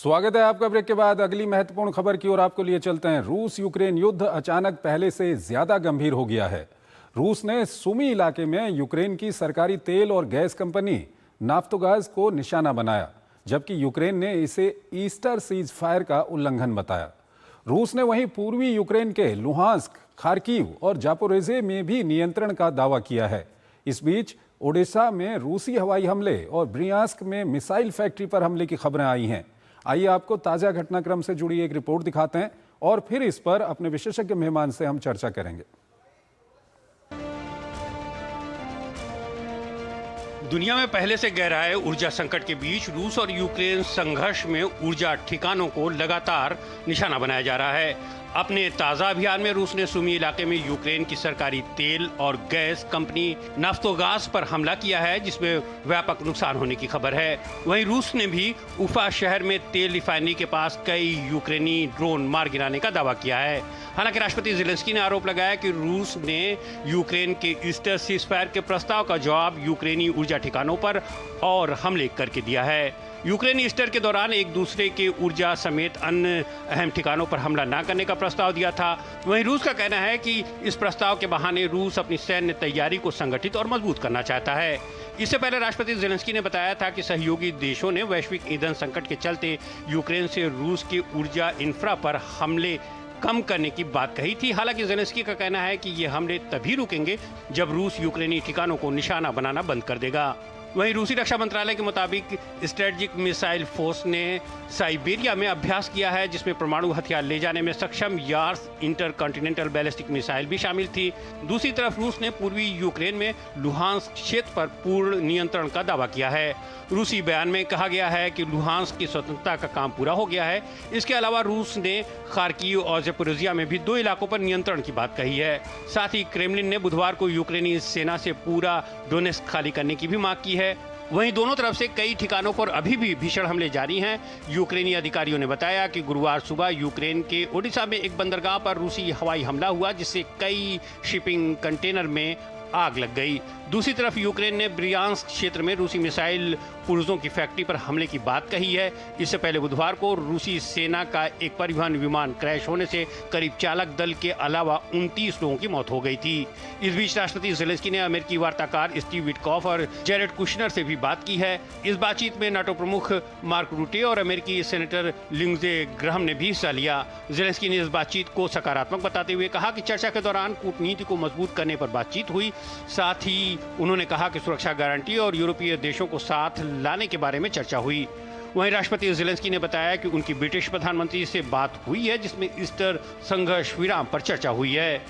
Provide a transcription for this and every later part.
स्वागत है आपका। ब्रेक के बाद अगली महत्वपूर्ण खबर की ओर आपको लिए चलते हैं। रूस यूक्रेन युद्ध अचानक पहले से ज्यादा गंभीर हो गया है। रूस ने सुमी इलाके में यूक्रेन की सरकारी तेल और गैस कंपनी नाफ्टोगाज को निशाना बनाया, जबकि यूक्रेन ने इसे ईस्टर सीज फायर का उल्लंघन बताया। रूस ने वहीं पूर्वी यूक्रेन के लुहांस्क, खार्किव और जापोरेजे में भी नियंत्रण का दावा किया है। इस बीच ओडेसा में रूसी हवाई हमले और ब्रियांस्क में मिसाइल फैक्ट्री पर हमले की खबरें आई हैं। आइए आपको ताजा घटनाक्रम से जुड़ी एक रिपोर्ट दिखाते हैं और फिर इस पर अपने विशेषज्ञ मेहमान से हम चर्चा करेंगे। दुनिया में पहले से गहराए ऊर्जा संकट के बीच रूस और यूक्रेन संघर्ष में ऊर्जा ठिकानों को लगातार निशाना बनाया जा रहा है। अपने ताजा अभियान में रूस ने सुमी इलाके में यूक्रेन की सरकारी तेल और गैस कंपनी नाफ्टोगाज पर हमला किया है, जिसमें व्यापक नुकसान होने की खबर है। वहीं रूस ने भी उफा शहर में तेल रिफाइनरी के पास कई यूक्रेनी ड्रोन मार गिराने का दावा किया है। हालांकि राष्ट्रपति ज़ेलेंस्की ने आरोप लगाया कि रूस ने यूक्रेन के ईस्टर सीज़फायर के प्रस्ताव का जवाब यूक्रेनी ऊर्जा ठिकानों पर और हमले करके दिया है। यूक्रेन ईस्टर के दौरान एक दूसरे के ऊर्जा समेत अन्य अहम ठिकानों पर हमला न करने का प्रस्ताव दिया था। वहीं रूस का कहना है कि इस प्रस्ताव के बहाने रूस अपनी सैन्य तैयारी को संगठित और मजबूत करना चाहता है। इससे पहले राष्ट्रपति ज़ेलेंस्की ने बताया था कि सहयोगी देशों ने वैश्विक ईंधन संकट के चलते यूक्रेन से रूस की ऊर्जा इंफ्रा पर हमले कम करने की बात कही थी। हालांकि ज़ेलेंस्की का कहना है कि ये हमले तभी रुकेंगे जब रूस यूक्रेनी ठिकानों को निशाना बनाना बंद कर देगा। वहीं रूसी रक्षा मंत्रालय के मुताबिक स्ट्रेटेजिक मिसाइल फोर्स ने साइबेरिया में अभ्यास किया है, जिसमें परमाणु हथियार ले जाने में सक्षम Yars intercontinental ballistic missile भी शामिल थी। दूसरी तरफ रूस ने पूर्वी यूक्रेन में लुहांस्क क्षेत्र पर पूर्ण नियंत्रण का दावा किया है। रूसी बयान में कहा गया है कि लुहांस्क की स्वतंत्रता का काम पूरा हो गया है। इसके अलावा रूस ने खार्किव और ज़पोरिजिया में भी 2 इलाकों पर नियंत्रण की बात कही है। साथ ही क्रेमलिन ने बुधवार को यूक्रेनी सेना से पूरा डोनेट्स्क खाली करने की भी मांग की है। वहीं दोनों तरफ से कई ठिकानों पर अभी भी भीषण हमले जारी हैं। यूक्रेनी अधिकारियों ने बताया कि गुरुवार सुबह यूक्रेन के ओडिशा में एक बंदरगाह पर रूसी हवाई हमला हुआ, जिससे कई शिपिंग कंटेनर में आग लग गई। दूसरी तरफ यूक्रेन ने ब्रियांस्क क्षेत्र में रूसी मिसाइल पुर्जों की फैक्ट्री पर हमले की बात कही है। इससे पहले बुधवार को रूसी सेना का एक परिवहन विमान क्रैश होने से करीब चालक दल के अलावा 29 लोगों की मौत हो गई थी। इस बीच राष्ट्रपति ज़ेलेंस्की ने अमेरिकी वार्ताकार स्टीव विटकॉफ और जेरेड कुशनर से भी बात की है। इस बातचीत में नाटो प्रमुख मार्क रूटे और अमेरिकी सेनेटर लिंडसे ग्राहम ने भी हिस्सा लिया। ज़ेलेंस्की ने इस बातचीत को सकारात्मक बताते हुए कहा कि चर्चा के दौरान कूटनीति को मजबूत करने पर बातचीत हुई। साथ ही उन्होंने कहा कि सुरक्षा गारंटी और यूरोपीय देशों को साथ लाने के बारे में चर्चा हुई। वहीं राष्ट्रपति ज़ेलेंस्की ने बताया कि उनकी ब्रिटिश प्रधानमंत्री से बात हुई है, जिसमें ईस्टर संघर्ष विराम पर चर्चा हुई है।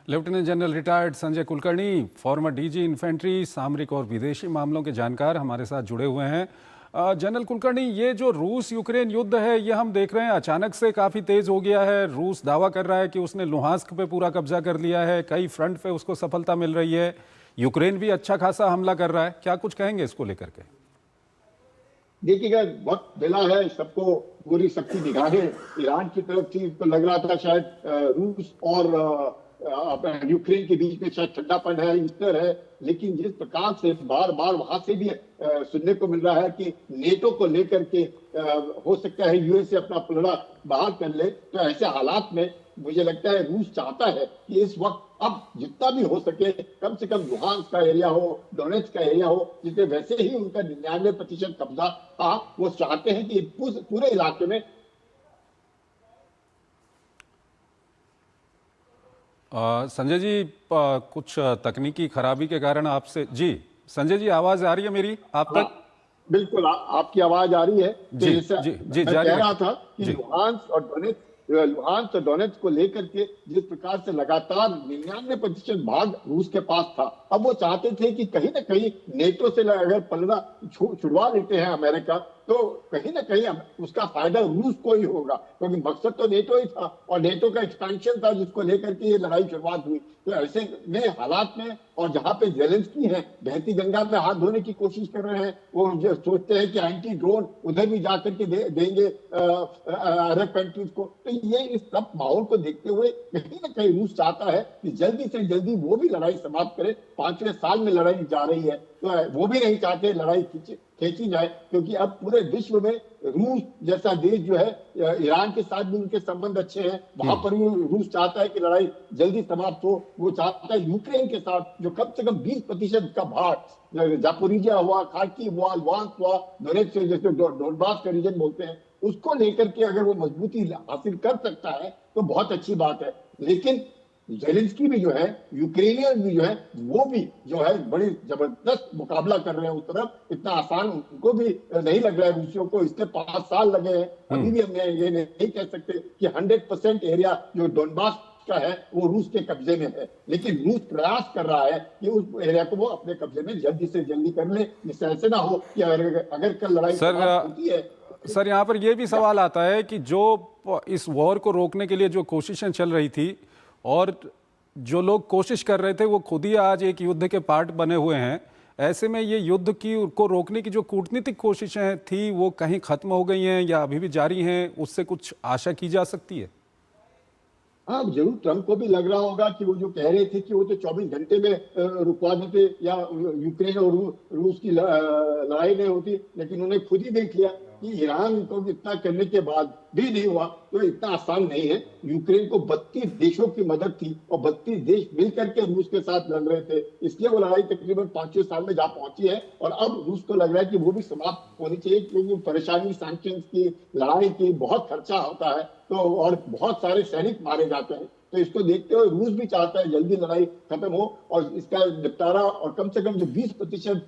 Lieutenant general retired Sanjay Kulkarni, former DG infantry, सामरिक और विदेशी मामलों के जानकार, हमारे साथ जुड़े हुए हैं। जनरल कुलकर्णी, ये जो रूस यूक्रेन युद्ध है, ये हम देख रहे हैं अचानक से काफ़ी तेज हो गया है। रूस दावा कर रहा है कि उसने लुहांस्क पे पूरा कब्जा कर लिया है, कई फ्रंट पे उसको सफलता मिल रही है। यूक्रेन भी अच्छा खासा हमला कर रहा है। क्या कुछ कहेंगे इसको लेकर के? देखिएगा, वक्त मिला है सबको, पूरी सबकी निगाहें ईरान की तरफ थी। तो लग रहा था शायद रूस और यूक्रेन के बीच में शायद ठंडापन है, ईस्टर है। लेकिन जिस प्रकार से बार बार वहां से भी सुनने को मिल रहा है कि नेटो को लेकर के हो सकता है यूएसए अपना पलड़ा बाहर कर ले, तो ऐसे हालात में मुझे लगता है रूस चाहता है कि इस वक्त अब जितना भी हो सके कम से कम लुहांस्क का एरिया हो, डोनेट्स्क का एरिया हो, जिसमें वैसे ही उनका 99% कब्जा था, वो चाहते हैं कि पूरे इलाके में। संजय जी, कुछ तकनीकी खराबी के कारण आपसे जी संजय जी, आवाज आ रही है मेरी आप तक? बिल्कुल, आपकी आवाज आ रही है। जी जी जी, मैं कह रहा था कि लुहांस्क और डोनेट्स्क को लेकर के जिस प्रकार से लगातार 99% भाग रूस के पास था, अब वो चाहते थे कि कहीं ना कहीं नेटो से अगर पलड़ा छुड़वा लेते हैं अमेरिका, तो कहीं ना कहीं उसका फायदा रूस को ही होगा, क्योंकि मकसद तो नेटो ही था और नेटो का एक्सपेंशन था, जिसको लेकर के ये लड़ाई शुरुआत हुई। तो ऐसे में हालात में, और जहां पे ज़ेलेंस्की है बहती गंगा में हाथ धोने की कोशिश कर रहे हैं, वो सोचते हैं कि एंटी ड्रोन उधर भी जाकर के देंगे अरब कंट्रीज को। तो ये इस सब माहौल को देखते हुए कहीं ना कहीं रूस चाहता है कि जल्दी से जल्दी वो भी लड़ाई समाप्त करे। 5वें साल में लड़ाई जा रही है, तो वो भी नहीं चाहते लड़ाई खींची जाए, क्योंकि अब पूरे विश्व में रूस जैसा देश जो है, ईरान के साथ भी उनके संबंध अच्छे हैं, वहां पर भी रूस चाहता है कि लड़ाई जल्दी समाप्त हो। वो चाहता है यूक्रेन के साथ जो कम से कम 20% का भाग, जापोरिजिया हुआ, खार्किव हुआ, लुहांस्क हुआ, दोनेत्स्क जैसे डोनबास का रीजन बोलते हैं, उसको लेकर के अगर वो मजबूती हासिल कर सकता है तो बहुत अच्छी बात है। लेकिन जेलेंस्की भी जो है, यूक्रेनियन भी जो है, वो भी जो है बड़ी जबरदस्त मुकाबला कर रहे हैं उस तरफ। इतना आसान उनको भी नहीं लग रहा है रूसियों को, इससे 5 साल लगे हैं। अभी भी हम ये नहीं कह सकते कि 100% एरिया जो डोनबास का है वो रूस के कब्जे में है, लेकिन रूस प्रयास कर रहा है कि उस एरिया को वो अपने कब्जे में जल्दी से जल्दी कर ले, जिससे ऐसे ना हो कि अगर कल लड़ाई होती है। सर, यहाँ पर यह भी सवाल आता है कि जो इस वॉर को रोकने के लिए जो कोशिशें चल रही थी और जो लोग कोशिश कर रहे थे वो खुद ही आज एक युद्ध के पार्ट बने हुए हैं। ऐसे में ये युद्ध को रोकने की जो कूटनीतिक कोशिशें थी वो कहीं खत्म हो गई हैं या अभी भी जारी हैं, उससे कुछ आशा की जा सकती है? हाँ, जरूर ट्रंप को भी लग रहा होगा कि वो जो कह रहे थे कि वो तो 24 घंटे में रुकवा देते या यूक्रेन और रूस की लड़ाई नहीं होती, लेकिन उन्होंने खुद ही देख लिया कि ईरान को इतना करने के बाद भी नहीं हुआ, तो इतना आसान नहीं है। यूक्रेन को 32 देशों की मदद थी और 32 देश मिलकर के रूस के साथ लड़ रहे थे, इसलिए वो लड़ाई तकरीबन 5-6 साल में जा पहुंची है। और अब रूस को लग रहा है कि वो भी समाप्त होनी चाहिए, क्योंकि परेशानी सैंक्शंस की, लड़ाई की, बहुत खर्चा होता है तो, और बहुत सारे सैनिक मारे जाते हैं। तो इसको देखते हुए रूस भी चाहता है जल्दी लड़ाई खत्म हो और इसका निपटारा, और कम से कम जो 20%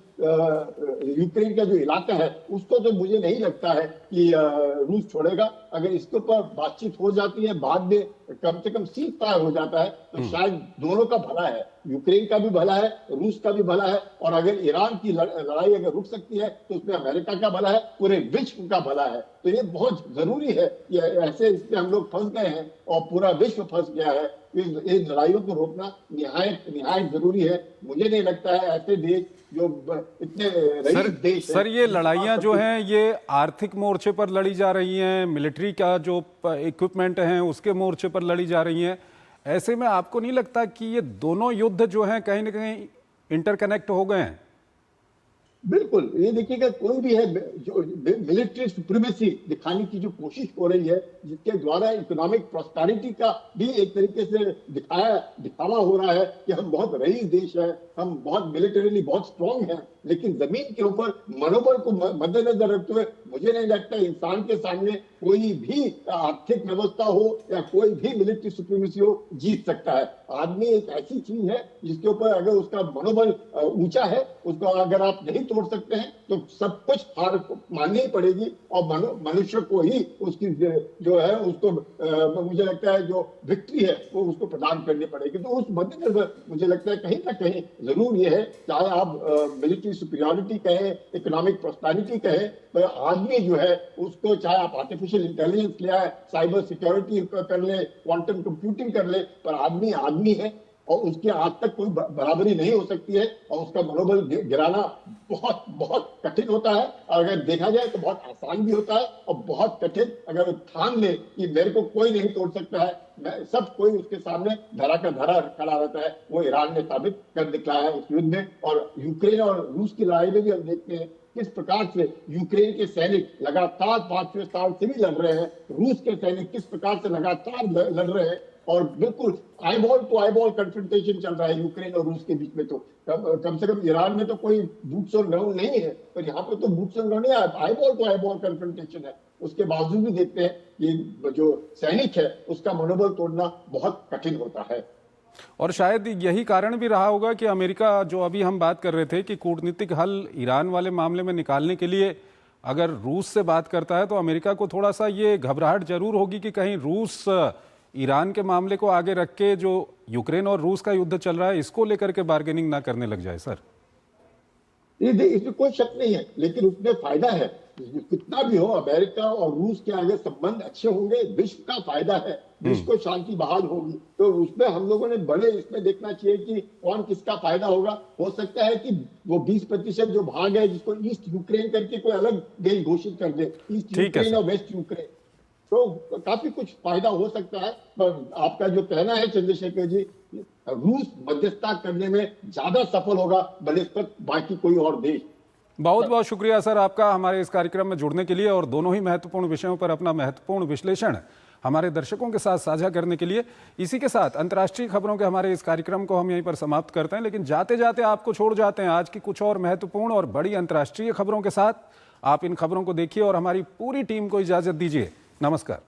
यूक्रेन का जो इलाका है उसको तो मुझे नहीं लगता है कि रूस छोड़ेगा। अगर इसके ऊपर बातचीत हो जाती है, बाद में कम से कम सीज फायर हो जाता है, तो शायद दोनों का भला है, यूक्रेन का भी भला है, रूस का भी भला है। और अगर ईरान की लड़ाई अगर रुक सकती है तो उसमें अमेरिका का भला है, पूरे विश्व का भला है। तो ये बहुत जरूरी है कि ऐसे इसमें हम लोग फंस गए हैं और पूरा विश्व फंस गया है। इन लड़ाइयों को रोकना निहायत जरूरी है। मुझे नहीं लगता है ऐसे देश जो इतने रईस देश सर, ये लड़ाइयां जो हैं ये आर्थिक मोर्चे पर लड़ी जा रही हैं, मिलिट्री का जो इक्विपमेंट है उसके मोर्चे पर लड़ी जा रही हैं। ऐसे में आपको नहीं लगता कि ये दोनों युद्ध जो हैं कहीं ना कहीं इंटरकनेक्ट हो गए हैं? बिल्कुल, ये देखिएगा, कोई भी है जो मिलिट्री सुप्रीमेसी दिखाने की जो कोशिश हो रही है, जिसके द्वारा इकोनॉमिक प्रॉस्पेरिटी का भी एक तरीके से दिखावा हो रहा है कि हम बहुत रईस देश है, हम बहुत मिलिटरीली बहुत स्ट्रांग हैं, लेकिन जमीन के ऊपर मनोबल को मद्देनजर रखते हुए मुझे नहीं लगता इंसान के सामने कोई भी आर्थिक व्यवस्था हो या कोई भी मिलिट्री सुप्रीमेसी हो जीत सकता है। आदमी एक ऐसी चीज है जिसके ऊपर अगर उसका मनोबल ऊंचा है, उसको अगर आप नहीं तोड़ सकते हैं तो सब कुछ हार माननी ही पड़ेगी और मनुष्य को ही उसकी जो है उसको मुझे लगता है जो विक्ट्री है वो उसको प्रदान करनी पड़ेगी। तो उस मद्देनजर मुझे लगता है कहीं ना कहीं जरूर ये है, चाहे आप मिलिट्री सुपीरियरिटी कहे, इकोनॉमिक प्रॉस्पेरिटी कहे, तो आदमी जो है उसको, चाहे आप आर्टिफिशियल इंटेलिजेंस ले आए, साइबर सिक्योरिटी कर ले, क्वांटम कंप्यूटिंग कर ले, पर आदमी आदमी है और उसके आज तक कोई बराबरी नहीं हो सकती है और उसका मनोबल गिराना बहुत बहुत कठिन होता है। और अगर देखा जाए तो बहुत आसान भी होता है और बहुत कठिन। अगर ठान ले कि मेरे को कोई नहीं तोड़ सकता है, सब कोई उसके सामने धरा का धरा खड़ा रहता है, वो ईरान ने साबित कर दिखाया है इस युद्ध में। और यूक्रेन और रूस की लड़ाई में भी हम देखते हैं किस प्रकार से यूक्रेन के सैनिक लगातार 5वें साल से भी लड़ रहे हैं, रूस के सैनिक किस प्रकार से लगातार लड़ रहे हैं, और बिल्कुल आईबॉल टू आईबॉल कन्फ्रंटेशन चल रहा है यूक्रेन और रूस के बीच में। तो कम से कम ईरान में तो कोई बूट्स ऑन ग्राउंड नहीं है, पर यहाँ पे तो बूट्स ऑन ग्राउंड नहीं है, आईबॉल टू आईबॉल कन्फ्रंटेशन है। उसके बावजूद भी देखते हैं कि जो सैनिक है उसका मनोबल तोड़ना बहुत कठिन होता है। और शायद यही कारण भी रहा होगा कि अमेरिका, जो अभी हम बात कर रहे थे कि कूटनीतिक हल ईरान वाले मामले में निकालने के लिए अगर रूस से बात करता है तो अमेरिका को थोड़ा सा ये घबराहट जरूर होगी कि कहीं रूस ईरान के मामले को आगे रख के जो यूक्रेन और रूस का युद्ध चल रहा है इसको लेकर के बार्गेनिंग ना करने लग जाए। सर, इसमें कोई शक नहीं है, लेकिन उसमें फायदा है। कितना भी हो, अमेरिका और रूस के अगर संबंध अच्छे होंगे, विश्व का फायदा है, विश्व को शांति बहाल होगी। तो उसमें हम लोगों ने बड़े इसमें देखना चाहिए कि कौन किसका फायदा होगा। हो सकता है कि वो 20% जो भाग है जिसको ईस्ट यूक्रेन करके कोई अलग देश घोषित कर दे, ईस्ट यूक्रेन और वेस्ट यूक्रेन, तो काफी कुछ फायदा हो सकता है। पर आपका जो कहना है चंद्रशेखर जी, रूस मध्यस्थता करने में ज्यादा सफल होगा बनस्पत बाकी कोई और देश। बहुत बहुत शुक्रिया सर आपका हमारे इस कार्यक्रम में जुड़ने के लिए और दोनों ही महत्वपूर्ण विषयों पर अपना महत्वपूर्ण विश्लेषण हमारे दर्शकों के साथ साझा करने के लिए। इसी के साथ अंतर्राष्ट्रीय खबरों के हमारे इस कार्यक्रम को हम यहीं पर समाप्त करते हैं, लेकिन जाते जाते आपको छोड़ जाते हैं आज की कुछ और महत्वपूर्ण और बड़ी अंतर्राष्ट्रीय खबरों के साथ। आप इन खबरों को देखिए और हमारी पूरी टीम को इजाजत दीजिए। नमस्कार।